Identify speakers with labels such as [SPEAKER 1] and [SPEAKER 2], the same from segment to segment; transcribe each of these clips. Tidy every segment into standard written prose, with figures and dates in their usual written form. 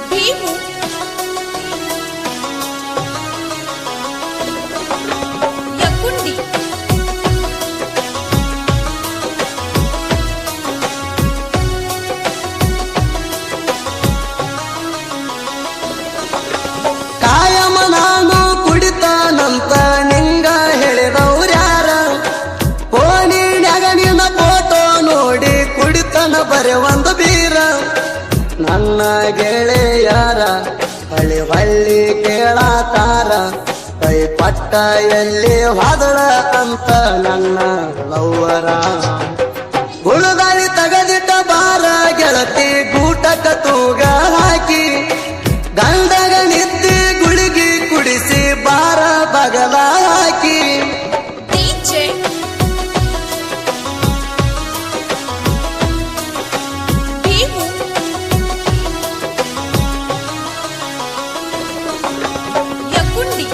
[SPEAKER 1] ಭೀಮು ಯಕುಂಡಿ
[SPEAKER 2] ಕಾಯಮ ನಾನು ಕುಡಿತಾನಂತ ನಿಂಗ ಹೇಳಿದವ್ರ್ಯಾರ ಫೋನಿನ್ಯಾಗ ನಿನ್ನ ಫೋಟೋ ನೋಡಿ ಕುಡಿತನ ಬರೆ ಒಂದು ಬೀರ ನನ್ನ ಗೆಳೆಯಾರ ಹಳ್ಳಿ ಹಳ್ಳಿ ಕೇಳತಾರ ಕೈ ಪಟ್ಟ ಎಲ್ಲಿ ಹಾದಳ ಅಂತ ನನ್ನ ಲವ್ವರ ಗುಳುಗಾಳಿ ತಗದಿಟ್ಟ ಬಾರ ಗೆಳತಿ ಗೂಟಕ ತೂಗ ಹಾಕಿ ಗಂಡಗ ನಿದ್ದೆ ಗುಳಿಗಿ ಕುಡಿಸಿ ಬಾರ ಬಗಲ ಹಾಕಿ
[SPEAKER 1] ಡಿಜೆ ಭೀಮು ಯಕುಂಡಿ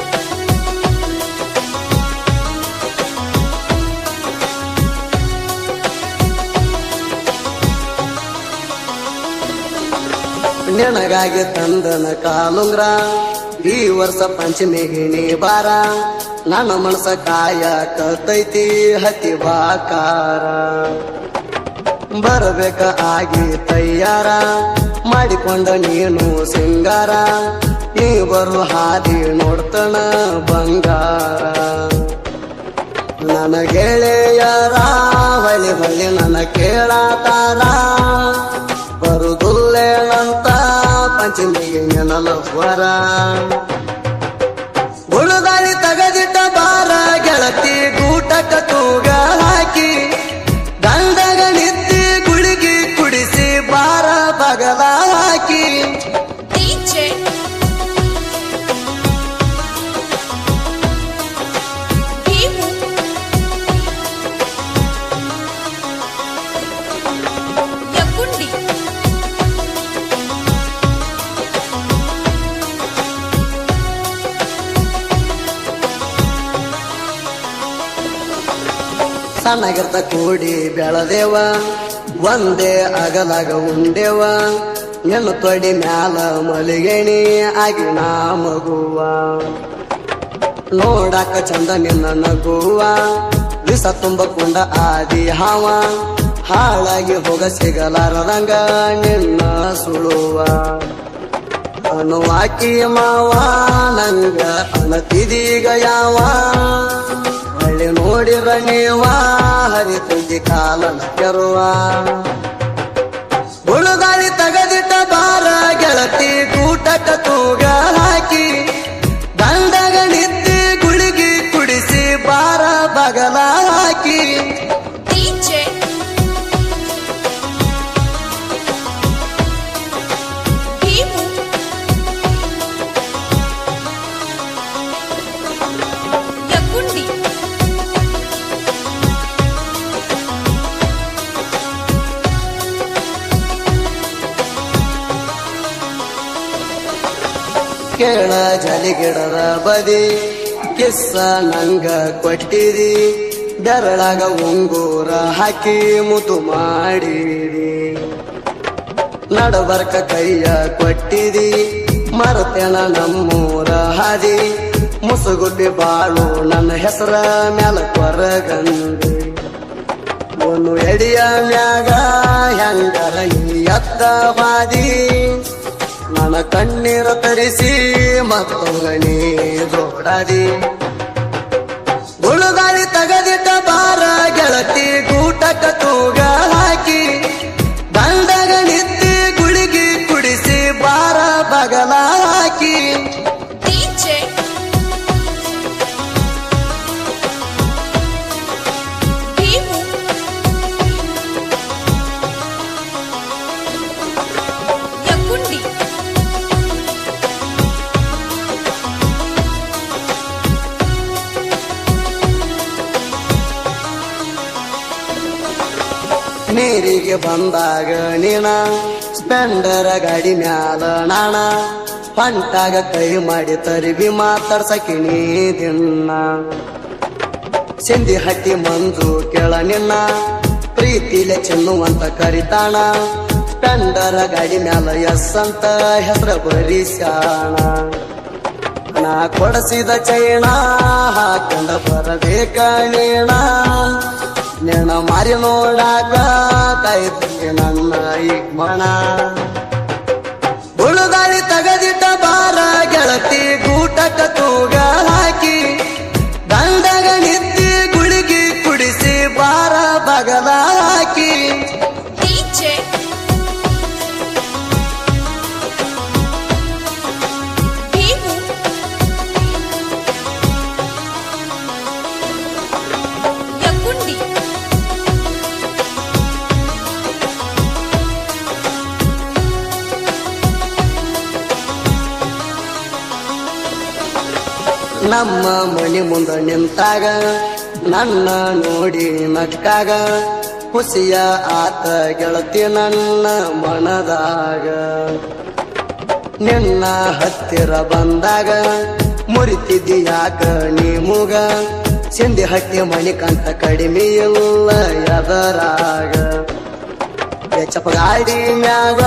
[SPEAKER 2] ನಿನಗಾಗಿ ತಂದನ ಕಾಲುಂಗ್ರ ಈ ವರ್ಷ ಪಂಚಮಿಗೆ ನೀ ಬಾರ ನನ್ನ ಮನಸ ಕಾಯ ಕತ್ತೈತಿ ಹತ್ತಿ ಬಾಕಾರ ಬರಬೇಕ ಆಗಿ ತಯ್ಯಾರ ಮಾಡಿಕೊಂಡ ನೀನು ಸಿಂಗಾರ ನೀ ಬರು ಹಾದಿ ನೋಡ್ತಣ ಬಂಗಾರ ನನ್ನ ಗೆಳೆಯರ ಹೊಳಿ ಹೊಳಿ ನನ್ನ ಕೇಳತಾರ ಬರುದುಲ್ಲೇನಂತ ಪಂಚಮಿಗೆ ನೆನಲವರ ಗುಳುಗಾಳಿ ತಗದಿಟ್ಟ ಬಾರ ಗೆಳತಿ ಗೂಟಕ ತೂಗ ಹಾಕಿ ಗಂಡಗ ನಿದ್ದೆ ಗುಳಿಗಿ ಕುಡಿಸಿ ಬಾರ ಬಗಲ ಹಾಕಿ
[SPEAKER 1] ಡಿಜೆ ಭೀಮು ಯಕುಂಡಿ
[SPEAKER 2] ಸಣ್ಣಗಿರ್ತ ಕೂಡಿ ಬೆಳದೇವ ಒಂದೇ ಅಗಲಾಗ ಉಂಡೆವ ನಿನ್ನ ತೊಡಿ ಮ್ಯಾಲ ಮಲಿಗೆಣಿ ಆಗಿ ನಾ ಮಗುವ ನೋಡಾಕ ಚಂದ ನಿನ್ನ ನಗುವ ವಿಷ ತುಂಬಕೊಂಡ ಆದಿ ಹಾವ ಹಾಳಾಗಿ ಹೋಗ ಸಿಗಲಾರದಂಗ ನಿನ್ನ ಸುಳುವ ಅನುವಾಕಿ ಮಾವ ನಂಗ ಅನತಿದೀಗ ಯಾವ ಹಳ್ಳಿ ನೋಡಿರ ನೀವ ಹರಿತುಂದಿ ಕಾಲನ ಕೆರುವ ಗುಳುಗಾಳಿ ತಗದಿಟ್ಟ ಬಾರ ಗೆಳತಿ ಗೂಟಕ ತೂಗ ಹಾಕಿ ಗಂಡಗ ನಿದ್ದೆ ಗುಳಿಗಿ ಕುಡಿಸಿ ಬಾರ ಬಗಲ ಹಾಕಿ
[SPEAKER 1] ಡಿಜೆ ಭೀಮು ಯಕುಂಡಿ
[SPEAKER 2] ಕೇಳ ಜಲಿಗಿಡದ ಬದಿ ಕಿಸ್ಸ ನಂಗ ಕೊಟ್ಟಿದಿ ಬೆರಳಾಗ ಉಂಗೂರ ಹಾಕಿ ಮುತು ಮಾಡಿದಿ ನಡಬರ್ಕ ಕೈಯ ಕೊಟ್ಟಿದಿ ಮರತೆನ ನಮ್ಮೂರ ಹಾದಿ ಮುಸುಗುಡ್ಡಿ ಬಾಳು ನನ್ನ ಹೆಸರ ಮ್ಯಾಲ ಕೊರಗಂದಿ ಒಂದು ಎಡಿಯ ಮ್ಯಾಗ ಹೆಂಗರ ಈ ಎತ್ತ ಬಾದಿ ನನ್ನ ಕಣ್ಣೀರ ತರಿಸಿ ಮತ್ತೊಂಗಣಿ ಜೋಡಾದಿ ಗುಳುಗಾಳಿ ತಗದಿಟ್ಟ ಬಾರ ಗೆಳತಿ ಗೂಟಕ ತೂಗ ಹಾಕಿ ಗಂಡಗ ನಿದ್ದೆ ಗುಳಿಗಿ ಕುಡಿಸಿ ಬಾರ ಬಗಲ ಹಾಕಿ
[SPEAKER 1] ಡಿಜೆ ಭೀಮು ಯಕುಂಡಿ
[SPEAKER 2] ನೀರಿಗೆ ಬಂದಾಗ ನೀನ ಸ್ಪೆಂಡರ ಗಾಡಿ ಮ್ಯಾಲ ನಾಣ ಹೊಂಟಾಗ ಕೈ ಮಾಡಿ ತರಿಬಿ ಮಾತಾಡ್ಸಕಿ ನೀ ದಿನ್ನ ಸಿಂಧಿ ಹಟ್ಟಿ ಮಂಜು ಕೆಳ ನಿನ್ನ ಪ್ರೀತಿಲೆ ಚೆನ್ನು ಅಂತ ಕರಿತಾಣ ಸ್ಪೆಂಡರ ಗಾಡಿ ಮ್ಯಾಲ ಎಸ್ ಅಂತ ಹೆಸರ ಬರಿಸ್ಯಾಣ ನಾ ಕೊಡಸಿದ ಚೈಣ ಹಾಕೊಂಡ ಬರಬೇಕ ನೇಣ ನೇಣ ಮಾರಿ ನೋಡಾಕ ಕಾಯ್ತಿ ನನ್ನ ಈ ಮಣ ಉಳುದಾಳಿ ತಗದಿಟ್ಟ ಬಾರ ಗೆಳತಿ ಗೂಟಕ ತೂಗ ಹಾಕಿ ದಂಡಗ ನಿತ್ತಿ ಗುಳಿಗಿ ಕುಡಿಸಿ ಬಾರ ಬಗಲ ಹಾಕಿ
[SPEAKER 1] ಡಿಜೆ ಭೀಮು ಯಕುಂಡಿ
[SPEAKER 2] ನಮ್ಮ ಮನಿ ಮುಂದ ನಿಂತಾಗ ನನ್ನ ನೋಡಿ ನಕ್ಕಾಗ ಖುಷಿಯ ಆತ ಗೆಳತಿ ನನ್ನ ಮನದಾಗ ನಿನ್ನ ಹತ್ತಿರ ಬಂದಾಗ ಮುರಿತಿದ್ದಿ ಯಾಕ ನೀ ಮೂಗ ಸಿಂಧಿ ಹಟ್ಟಿ ಮಣಿ ಕಂತ ಕಡಿಮೆ ಇಲ್ಲ ಎದರಾಗ ಚಪ ಗಾಡಿ ಮ್ಯಾಗ